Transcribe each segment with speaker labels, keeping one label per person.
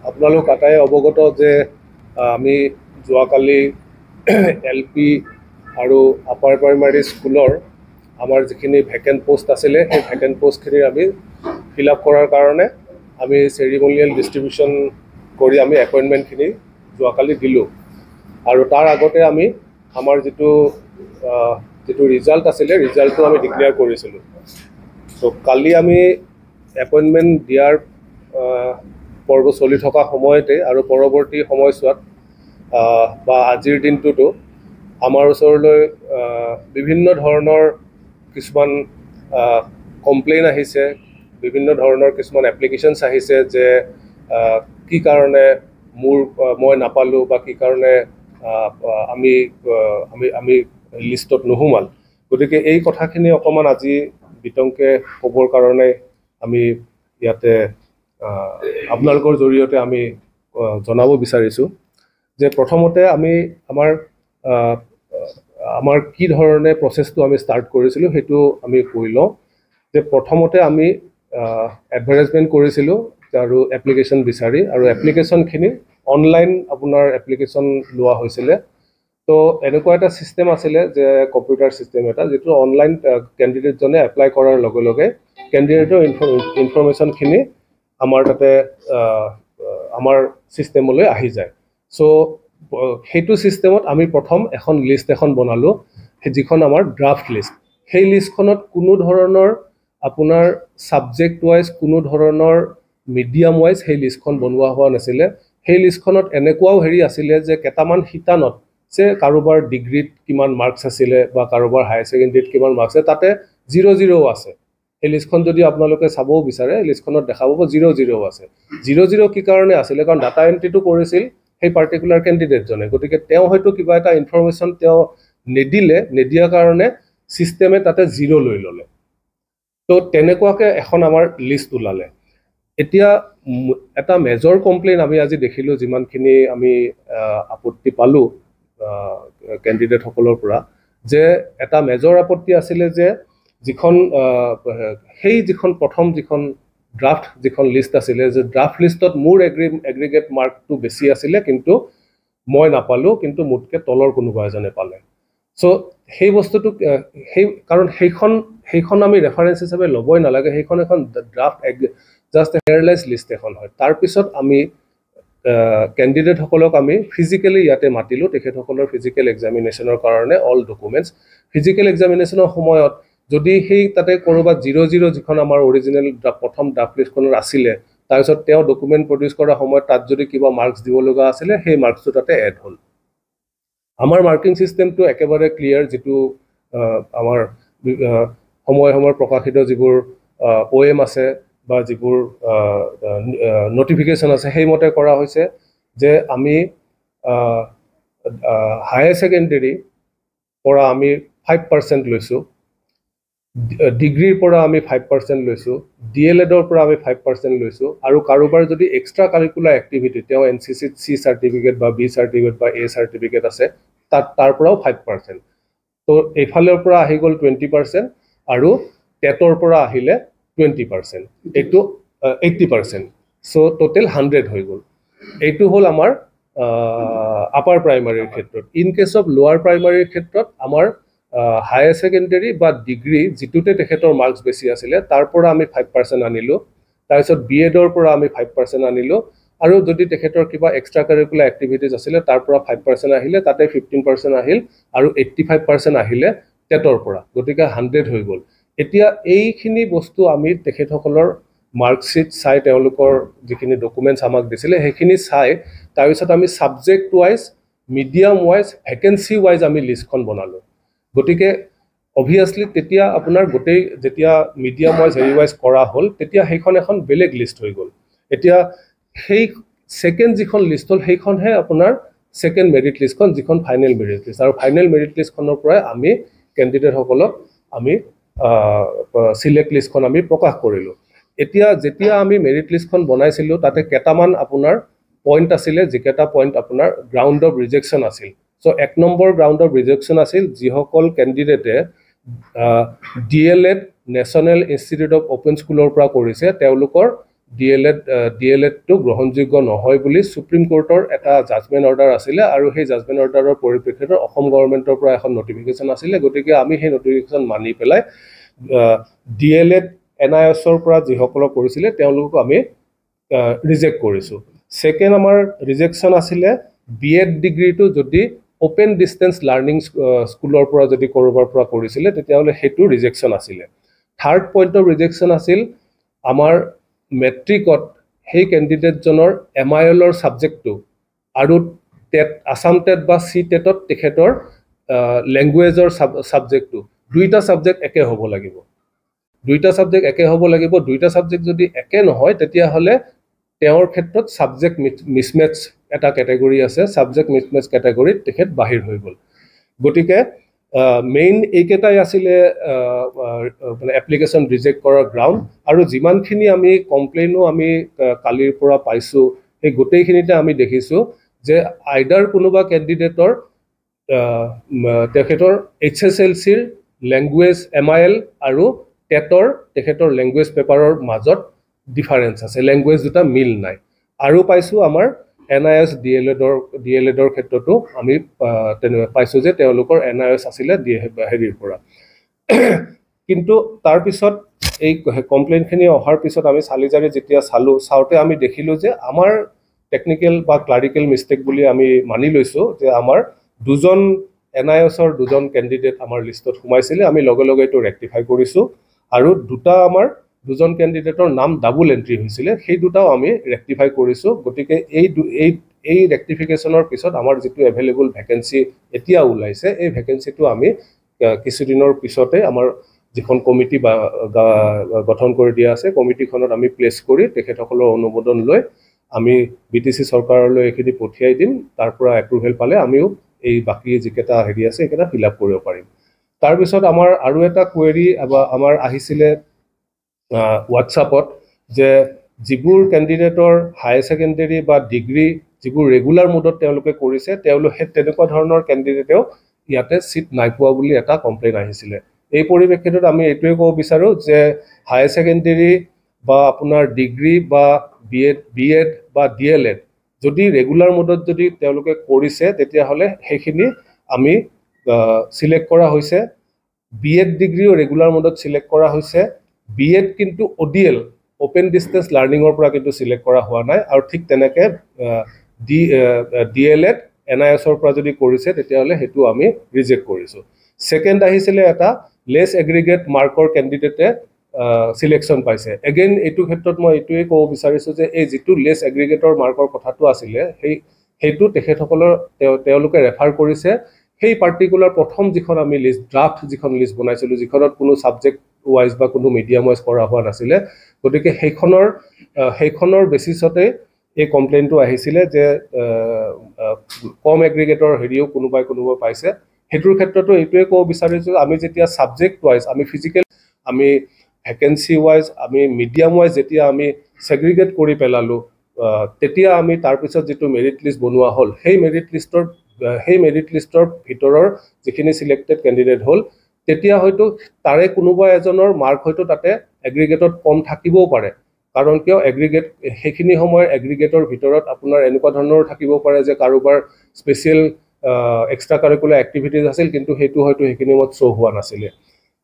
Speaker 1: আপোনালোক আটাই অৱগত যে আমি যোৱাকালি LP আৰু আপাৰ প্ৰাইমাৰী স্কুলৰ আমাৰ যিখিনি ভেকেণ্ট পোষ্ট আছিলে সেই ভেকেণ্ট পোষ্টখিনি আমি ফিল আপ কৰাৰ কাৰণে আমি চেৰিমনিয়েল ডিষ্ট্ৰিবিউশ্যন কৰি আমি এপইণ্টমেণ্টখিনি যোৱাকালি দিলোঁ আৰু তাৰ আগতে আমি আমাৰ যিটো ৰিজাল্ট আছিলে ৰিজাল্টটো আমি ডিক্লেয়াৰ কৰিছিলোঁ। ত' কালি আমি এপইণ্টমেণ্ট দিয়াৰ পৰ্ব চলি থকা সময়তে আৰু পৰৱৰ্তী সময়ছোৱাত বা আজিৰ দিনটোতো আমাৰ ওচৰলৈ বিভিন্ন ধৰণৰ কিছুমান কমপ্লেইন আহিছে, বিভিন্ন ধৰণৰ কিছুমান এপ্লিকেশ্যনছ আহিছে যে কি কাৰণে মই নাপালোঁ বা কি কাৰণে আমি আমি লিষ্টত নোসোমাল। গতিকে এই কথাখিনি অকণমান আজি বিতংকে ক'বৰ কাৰণে আমি ইয়াতে আপোনালোকৰ জৰিয়তে আমি জনাব বিচাৰিছোঁ যে প্ৰথমতে আমি আমাৰ কি ধৰণে প্ৰচেছটো আমি ষ্টাৰ্ট কৰিছিলোঁ সেইটো আমি কৈ লওঁ। যে প্ৰথমতে আমি এডভাৰটাইজমেণ্ট কৰিছিলোঁ আৰু এপ্লিকেশ্যন বিচাৰি, আৰু এপ্লিকেশ্যনখিনি অনলাইন আপোনাৰ এপ্লিকেশ্যন লোৱা হৈছিলে। তো এনেকুৱা এটা ছিষ্টেম আছিলে যে কম্পিউটাৰ ছিষ্টেম এটা, যিটো অনলাইন কেণ্ডিডেটজনে এপ্লাই কৰাৰ লগে লগে কেণ্ডিডেটৰ ইনফৰমেশ্যনখিনি আমাৰ তাতে আমাৰ ছিষ্টেমলৈ আহি যায়। চ' সেইটো ছিষ্টেমত আমি প্ৰথম এখন লিষ্ট এখন বনালোঁ, যিখন আমাৰ ড্ৰাফ্ট লিষ্ট। সেই লিষ্টখনত কোনো ধৰণৰ আপোনাৰ ছাবজেক্ট ৱাইজ, কোনো ধৰণৰ মিডিয়াম ৱাইজ সেই লিষ্টখন বনোৱা হোৱা নাছিলে। সেই লিষ্টখনত এনেকুৱাও আছিলে যে কেইটামান শিতানত যে কাৰোবাৰ ডিগ্ৰীত কিমান মাৰ্কছ আছিলে বা কাৰোবাৰ হায়াৰ ছেকেণ্ডেৰীত কিমান মাৰ্কছ আছে, তাতে 0-0 আছে। সেই লিষ্টখন যদি আপোনালোকে চাবও বিচাৰে, লিষ্টখনত দেখা পাব 0-0 আছে। 0-0 কি কাৰণে আছিলে? কাৰণ ডাটা এণ্ট্ৰিটো কৰিছিল সেই পাৰ্টিকুলাৰ কেণ্ডিডেটজনে। গতিকে তেওঁ হয়তো কিবা এটা ইনফৰমেশ্যন তেওঁ নিদিয়াৰ কাৰণে ছিষ্টেমে তাতে 0 লৈ ল'লে। তো তেনেকুৱাকৈ এখন আমাৰ লিষ্ট ওলালে। এতিয়া এটা মেজৰ কমপ্লেইন আমি আজি দেখিলোঁ, যিমানখিনি আমি আপত্তি পালোঁ কেণ্ডিডেটসকলৰ পৰা, যে এটা মেজৰ আপত্তি আছিলে যে যিখন প্ৰথম ড্ৰাফ্ট যিখন লিষ্ট আছিলে, যে ড্ৰাফ্ট লিষ্টত মোৰ এগ্ৰিগেট মাৰ্কটো বেছি আছিলে, কিন্তু মই নাপালোঁ, কিন্তু মোতকৈ তলৰ কোনোবা এজনে পালে। চ' সেই বস্তুটো কাৰণ সেইখন আমি ৰেফাৰেঞ্চ হিচাপে ল'বই নালাগে। সেইখন এখন ড্ৰাফ্ট জাষ্ট হেয়াৰলাইজ লিষ্ট এখন হয়। তাৰপিছত আমি কেণ্ডিডেটসকলক আমি ফিজিকেলি ইয়াতে মাতিলোঁ, তেখেতসকলৰ ফিজিকেল এক্সামিনেশ্যনৰ কাৰণে অল ডকুমেণ্টছ। ফিজিকেল এক্সামিনেশ্যনৰ সময়ত যদি সেই তাতে ক'ৰবাত 0-0 যিখন আমাৰ অৰিজিনেল প্ৰথম ড্ৰাফ্ট লিষ্টখনৰ আছিলে, তাৰপিছত তেওঁ ডকুমেণ্ট প্ৰডিউচ কৰাৰ সময়ত তাত যদি কিবা মাৰ্কছ দিব লগা আছিলে, সেই মাৰ্কছটো তাতে এড হ'ল। আমাৰ মাৰ্কিং ছিষ্টেমটো একেবাৰে ক্লিয়াৰ, যিটো আমাৰ সময়ে প্ৰকাশিত যিবোৰ OM আছে বা যিবোৰ নটিফিকেশ্যন আছে, সেইমতে কৰা হৈছে যে আমি হায়াৰ ছেকেণ্ডেৰীৰ পৰা আমি 5% লৈছোঁ, ডিগ্ৰীৰ পৰা আমি 5% লৈছোঁ, DLEDৰ পৰা আমি 5% লৈছোঁ, আৰু কাৰোবাৰ যদি এক্সট্ৰা কাৰিকুলাৰ এক্টিভিটি, তেওঁ NCCত C চাৰ্টিফিকেট বা B চাৰ্টিফিকেট বা A চাৰ্টিফিকেট আছে, তাৰ পৰাও 5%। তো এইফালৰ পৰা আহি গ'ল 20%, আৰু টেটৰ পৰা আহিলে 20%, এইটো 80%। চ' টোটেল 100 হৈ গ'ল। এইটো হ'ল আমাৰ আপাৰ প্ৰাইমাৰীৰ ক্ষেত্ৰত। ইন কেছ অফ লোৱাৰ প্ৰাইমাৰীৰ ক্ষেত্ৰত আমাৰ হায়াৰ ছেকেণ্ডেৰী বা ডিগ্ৰী যিটোতে তেখেতৰ মাৰ্কছ বেছি আছিলে, তাৰ পৰা আমি 5% আনিলোঁ। তাৰপিছত BEdৰ পৰা আমি 5% আনিলোঁ, আৰু যদি তেখেতৰ কিবা এক্সট্ৰা কাৰিকুলাৰ এক্টিভিটিজ আছিলে, তাৰ পৰা 5% আহিলে, তাতে 15% আহিল, আৰু 85% আহিলে টেটৰ পৰা। গতিকে 100 হৈ গ'ল। এতিয়া এইখিনি বস্তু আমি তেখেতসকলৰ মাৰ্কশ্বিট চাই, তেওঁলোকৰ যিখিনি ডকুমেণ্টছ আমাক দিছিলে সেইখিনি চাই, তাৰপিছত আমি subject wise, medium wise, vacancy wise আমি লিষ্টখন বনালোঁ। গতিকে অভিয়াছলি তেতিয়া আপোনাৰ যেতিয়া মিডিয়াম ৱাইজ ৱাইজ কৰা হ'ল, তেতিয়া সেইখন এখন বেলেগ লিষ্ট হৈ গ'ল। এতিয়া সেই ছেকেণ্ড যিখন লিষ্ট হ'ল, সেইখনহে আপোনাৰ ছেকেণ্ড মেৰিট লিষ্টখন, যিখন ফাইনেল মেৰিট লিষ্ট। আৰু ফাইনেল মেৰিট লিষ্টখনৰ পৰাই আমি কেণ্ডিডেটসকলক আমি চিলেক্ট লিষ্টখন আমি প্ৰকাশ কৰিলোঁ। যেতিয়া আমি মেৰিট লিষ্টখন বনাইছিলোঁ, তাতে কেইটামান আপোনাৰ পইণ্ট আছিলে, যিকেইটা পইণ্ট আপোনাৰ গ্ৰাউণ্ড অফ ৰিজেকশ্যন আছিল। চ' 1 নম্বৰ গ্ৰাউণ্ড অফ ৰিজেকশ্যন আছিল, যিসকল কেণ্ডিডেটে DLED national institute of open স্কুলৰ পৰা কৰিছে, তেওঁলোকৰ ডিএলএডটো গ্ৰহণযোগ্য নহয় বুলি সুপ্ৰিম কোৰ্টৰ এটা জাজমেণ্ট অৰ্ডাৰ আছিলে আৰু সেই জাজমেণ্ট অৰ্ডাৰৰ পৰিপ্ৰেক্ষিতত অসম গভৰ্ণমেণ্টৰ পৰা এখন নটিফিকেশ্যন আছিলে গতিকে আমি সেই নটিফিকেশ্যন মানি পেলাই ডিএলএড এনআইএছৰ পৰা যিসকলক কৰিছিলে তেওঁলোকক আমি ৰিজেক্ট কৰিছোঁ সেকেণ্ড আমাৰ ৰিজেকশ্যন আছিলে বিএড ডিগ্ৰীটো যদি ওপেন ডিষ্টেন্স লাৰ্ণিং স্কুলৰ পৰা যদি ক'ৰবাৰ পৰা কৰিছিলে তেতিয়াহ'লে সেইটো ৰিজেকশ্যন আছিলে থাৰ্ড পইণ্ট অফ ৰিজেকশ্যন আছিল আমাৰ মেট্ৰিকত সেই কেণ্ডিডেটজনৰ এমআইএলৰ ছাবজেক্টটো আৰু টেট আছাম টেট বা চি টেটত তেখেতৰ লেংগুৱেজৰ ছাবজেক্টটো দুইটা ছাবজেক্ট একে হ'ব লাগিব দুইটা ছাবজেক্ট যদি একে নহয় তেতিয়াহ'লে তেওঁৰ ক্ষেত্ৰত ছাবজেক্ট মিছমেচ এটা কেটেগৰী আছে ছাবজেক্ট মিছমেচ কেটেগৰীত তেখেত বাহিৰ হৈ গ'ল গতিকে মেইন এইকেইটাই আছিলে মানে এপ্লিকেশ্যন ৰিজেক্ট কৰাৰ গ্ৰাউণ্ড আৰু যিমানখিনি আমি কমপ্লেইনো আমি কালিৰ পৰা পাইছোঁ সেই গোটেইখিনিতে আমি দেখিছোঁ যে আইডাৰ কোনোবা কেণ্ডিডেটৰ তেখেতৰ HSLCৰ লেংগুৱেজ MIL আৰু টেটৰ তেখেতৰ লেংগুৱেজ পেপাৰৰ মাজত ডিফাৰেঞ্চ আছে লেংগুৱেজ দুটা মিল নাই আৰু পাইছোঁ আমাৰ NIS DLEDৰ ক্ষেত্ৰতো আমি পাইছোঁ যে তেওঁলোকৰ NIS আছিলে হেৰিৰ পৰা কিন্তু তাৰপিছত এই কমপ্লেইনখিনি অহাৰ পিছত আমি চালিজাৰি যেতিয়া চাওঁতে আমি দেখিলোঁ যে আমাৰ টেকনিকেল বা ক্লাৰিকেল মিষ্টেক বুলি আমি মানি লৈছোঁ যে আমাৰ দুজন NISৰ দুজন কেণ্ডিডেট আমাৰ লিষ্টত সোমাইছিলে আমি লগে লগে এইটো ৰেক্টিফাই কৰিছোঁ আৰু দুজন কেণ্ডিডেটৰ নাম ডাবল এণ্ট্ৰি হৈছিলে সেই দুটাও আমি ৰেক্টিফাই কৰিছোঁ গতিকে এই ৰেক্টিফিকেশ্যনৰ পিছত আমাৰ যিটো এভেইলেবল ভেকেঞ্চি এতিয়া ওলাইছে এই ভেকেঞ্চিটো আমি কিছুদিনৰ পিছতে আমাৰ যিখন কমিটি গঠন কৰি দিয়া আছে কমিটিখনত আমি প্লেচ কৰি তেখেতসকলৰ অনুমোদন লৈ আমি BTC চৰকাৰলৈ এইখিনি পঠিয়াই দিম তাৰ পৰা এপ্ৰুভেল পালে আমিও এই বাকী যিকেইটা হেৰি আছে এইকেইটা ফিল আপ কৰিব পাৰিম তাৰপিছত আমাৰ আৰু এটা কুৱেৰি আমাৰ আহিছিলে হোৱাটছআপত যে যিবোৰ কেণ্ডিডেটৰ হায়াৰ ছেকেণ্ডেৰী বা ডিগ্ৰী যিবোৰ ৰেগুলাৰ মোডত তেওঁলোকে কৰিছে তেওঁলোকে তেনেকুৱা ধৰণৰ কেণ্ডিডেটেও ইয়াতে চিট নাই পোৱা বুলি এটা কমপ্লেইন আহিছিলে এই পৰিপ্ৰেক্ষিতত আমি এইটোৱে ক'ব বিচাৰোঁ যে হায়াৰ ছেকেণ্ডেৰী বা আপোনাৰ ডিগ্ৰী বা বিএড বা DLED যদি ৰেগুলাৰ মোডত যদি তেওঁলোকে কৰিছে তেতিয়াহ'লে সেইখিনি আমি সিলেক্ট কৰা হৈছে বিএড ডিগ্ৰীও ৰেগুলাৰ মোডত সিলেক্ট কৰা হৈছে বিএড কিন্তু ODL ওপেন ডিষ্টেন্স লাৰ্ণিঙৰ পৰা কিন্তু সিলেক্ট কৰা হোৱা নাই আৰু ঠিক তেনেকৈ DLED NISৰ পৰা যদি কৰিছে তেতিয়াহ'লে সেইটো আমি ৰিজেক্ট কৰিছোঁ সেকেণ্ড আহিছিলে এটা লেছ এগ্ৰিগেট মাৰ্কৰ কেণ্ডিডেটে সিলেকশ্যন পাইছে এগেইন এইটো ক্ষেত্ৰত মই এইটোৱে ক'ব বিচাৰিছোঁ যে এই যিটো লেছ এগ্ৰিগেটৰ মাৰ্কৰ কথাটো আছিলে সেইটো তেখেতসকলৰ তেওঁলোকে ৰেফাৰ কৰিছে সেই পাৰ্টিকুলাৰ প্ৰথম যিখন আমি লিষ্ট ড্ৰাফ্ট যিখন লিষ্ট বনাইছিলোঁ যিখনত কোনো ছাবজেক্ট ৱাইজ বা কোনো মিডিয়াম ৱাইজ কৰা হোৱা নাছিলে গতিকে সেইখনৰ বেচিছতে এই কমপ্লেইনটো আহিছিলে যে কম এগ্ৰিগেটৰ হেৰিও কোনোবাই পাইছে সেইটোৰ ক্ষেত্ৰতো এইটোৱে ক'ব বিচাৰিছোঁ আমি যেতিয়া ছাবজেক্ট ৱাইজ আমি ফিজিকেল আমি ভেকেঞ্চি ৱাইজ আমি মিডিয়াম ৱাইজ যেতিয়া আমি ছেগ্ৰিগেট কৰি পেলালোঁ তেতিয়া আমি তাৰপিছত যিটো মেৰিট লিষ্ট বনোৱা হ'ল সেই মেৰিট লিষ্টৰ ভিতৰৰ যিখিনি চিলেক্টেড কেণ্ডিডেট হ'ল তেতিয়া হয়তো তাৰে কোনোবা এজনৰ মাৰ্ক হয়তো তাতে এগ্ৰিগেটত কম থাকিবও পাৰে কাৰণ কিয় এগ্ৰিগেট সেইখিনি সময়ৰ এগ্ৰিগেটৰ ভিতৰত আপোনাৰ এনেকুৱা ধৰণৰ থাকিব পাৰে যে কাৰোবাৰ স্পেচিয়েল এক্সট্ৰা কাৰিকুলাৰ এক্টিভিটিজ আছিল কিন্তু সেইটো হয়তো সেইখিনি সময়ত শ্ব' হোৱা নাছিলে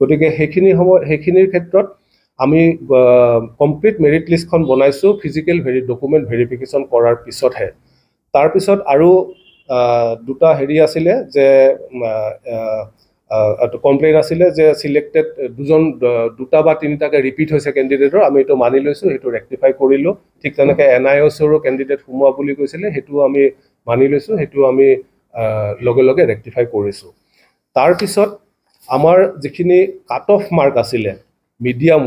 Speaker 1: গতিকে সেইখিনিৰ ক্ষেত্ৰত আমি কমপ্লিট মেৰিট লিষ্টখন বনাইছোঁ ফিজিকেল ডকুমেণ্ট ভেৰিফিকেশ্যন কৰাৰ পিছতহে তাৰপিছত আৰু দুটা হেৰি আছিলে যে কমপ্লেইন আছিলে যে চিলেক্টেড দুটা বা তিনিটাকৈ ৰিপিট হৈছে কেণ্ডিডেটৰ আমি এইটো মানি লৈছোঁ সেইটো ৰেক্টিফাই কৰিলোঁ ঠিক তেনেকৈ NISৰো কেণ্ডিডেট সোমোৱা বুলি কৈছিলে সেইটো আমি মানি লৈছোঁ সেইটো আমি লগে লগে ৰেক্টিফাই কৰিছোঁ তাৰপিছত আমাৰ যিখিনি কাট অফ মাৰ্ক আছিলে মিডিয়াম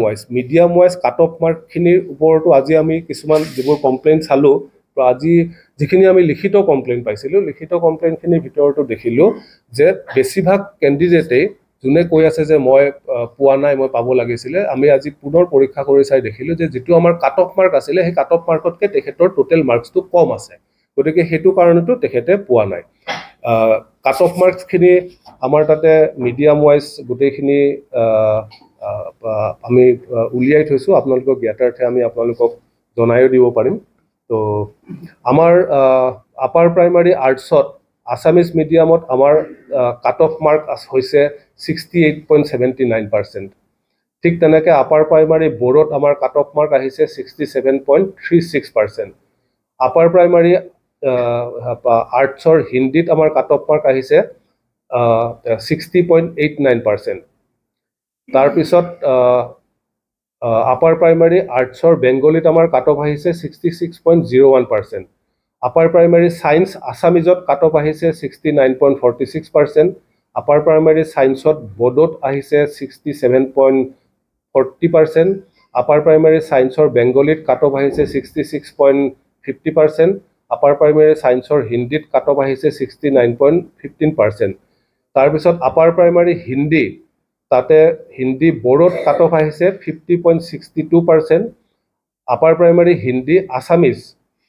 Speaker 1: ৱাইজ কাট অফ মাৰ্কখিনিৰ ওপৰতো আজি আমি কিছুমান যিবোৰ কমপ্লেইন চালোঁ তো আজি যিখিনি আমি লিখিত কমপ্লেইন পাইছিলোঁ লিখিত কমপ্লেইনখিনিৰ ভিতৰতো দেখিলোঁ যে বেছিভাগ কেণ্ডিডেটেই যোনে কৈ আছে যে মই পোৱা নাই মই পাব লাগিছিলে আমি আজি পুনৰ পৰীক্ষা কৰি চাই দেখিলোঁ যে যিটো আমাৰ কাট অফ মাৰ্ক আছিলে সেই কাট অফ মাৰ্কতকৈ তেখেতৰ টোটেল মাৰ্কছটো কম আছে গতিকে সেইটো কাৰণেতো তেখেতে পোৱা নাই কাট অফ মাৰ্কছখিনি আমাৰ তাতে মিডিয়াম ৱাইজ গোটেইখিনি আমি উলিয়াই থৈছোঁ আপোনালোকক জ্ঞাতাৰ্থে আমি আপোনালোকক জনায়ো দিব পাৰিম তো আমাৰ আপাৰ প্ৰাইমাৰী আৰ্টছত আছামিজ মিডিয়ামত আমাৰ কাট অফ মাৰ্ক হৈছে 68.79%। ঠিক তেনেকৈ আপাৰ প্ৰাইমাৰী বৰ্ডত আমাৰ কাট অফ মাৰ্ক আহিছে 67.36%। আপাৰ প্ৰাইমাৰী আৰ্টছৰ হিন্দীত আমাৰ কাট অফ মাৰ্ক আহিছে 60.89%। তাৰপিছত আপাৰ প্ৰাইমাৰী আৰ্টছৰ বেংগলীত আমাৰ কাট অফ আহিছে 66.01%। আপাৰ প্ৰাইমাৰী ছায়েন্স আছামিজত কাট অফ আহিছে 69.46%। আপাৰ প্ৰাইমাৰী ছায়েন্সত বড়োত আহিছে 67.40%। আপাৰ প্ৰাইমাৰী ছায়েন্সৰ বেংগলীত কাট অফ আহিছে 66.50%। আপাৰ প্ৰাইমাৰী ছায়েন্সৰ হিন্দীত কাট অফ আহিছে 69.15%। তাৰপিছত আপাৰ প্ৰাইমাৰী হিন্দী তাতে হিন্দী বড়োত কাট অফ আহিছে 50.62%। আপাৰ প্ৰাইমাৰী হিন্দী আছামিজ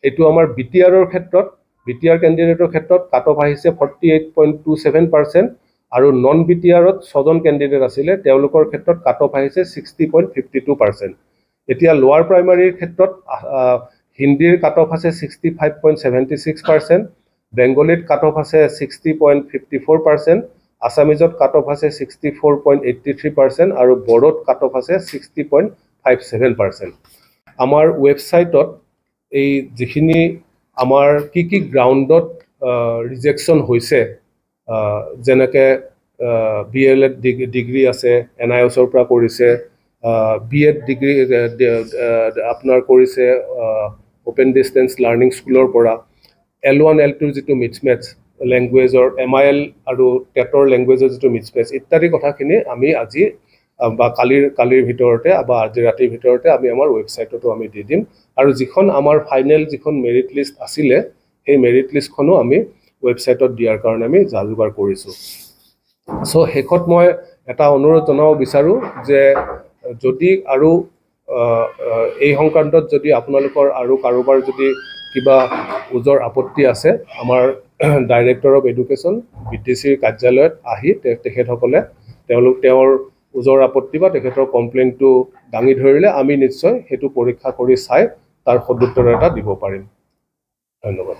Speaker 1: এইটো আমাৰ বিটিআৰৰ ক্ষেত্ৰত বিটিআৰ কেণ্ডিডেটৰ ক্ষেত্ৰত কাট অফ আহিছে 48.27%। আৰু নন বিটিআৰত 6জন কেণ্ডিডেট আছিলে তেওঁলোকৰ ক্ষেত্ৰত কাট অফ আহিছে 60.52%। এতিয়া লোৱাৰ প্ৰাইমাৰীৰ ক্ষেত্ৰত হিন্দীৰ কাট অফ আছে 65.76%, বেংগলীত কাট অফ আছে 60.54%, আছামিজত কাট অফ আছে 64.83% আৰু বড়োত কাট অফ আছে 60.57%। আমাৰ ৱেবছাইটত এই যিখিনি আমাৰ কি গ্ৰাউণ্ডত ৰিজেকশ্যন হৈছে যেনেকৈ BLED ডিগ্ৰী আছে NIOSৰ পৰা কৰিছে, BEd ডিগ্ৰী আপোনাৰ কৰিছে অপেন ডিষ্টেঞ্চ লাৰ্ণিং স্কুলৰ পৰা, L1 L2 যিটো মিছমেটছ লেংগুৱেজৰ MIL আৰু টেটৰ লেংগুৱেজৰ যিটো মিছমেটছ ইত্যাদি কথাখিনি আমি আজি বা কালিৰ ভিতৰতে বা আজি ৰাতিৰ ভিতৰতে আমি আমাৰ ৱেবছাইটতো আমি দি দিম। আৰু যিখন আমাৰ ফাইনেল যিখন মেৰিট লিষ্ট আছিলে সেই মেৰিট লিষ্টখনো আমি ৱেবছাইটত দিয়াৰ কাৰণে আমি যা যোগাৰ কৰিছোঁ। চ' শেষত মই এটা অনুৰোধ জনাব বিচাৰোঁ যে যদি আৰু এই সংক্ৰান্তত যদি আপোনালোকৰ আৰু কাৰোবাৰ যদি কিবা ওজৰ আপত্তি আছে আমাৰ ডাইৰেক্টৰ অফ এডুকেশ্যন BTCৰ কাৰ্যালয়ত আহি তেখেতসকলে তেওঁৰ ওজৰ আপত্তি বা তেখেতৰ কমপ্লেইনটো দাঙি ধৰিলে আমি নিশ্চয় সেইটো পৰীক্ষা কৰি চাই তাৰ সদুত্তৰ এটা দিব পাৰিম। ধন্যবাদ।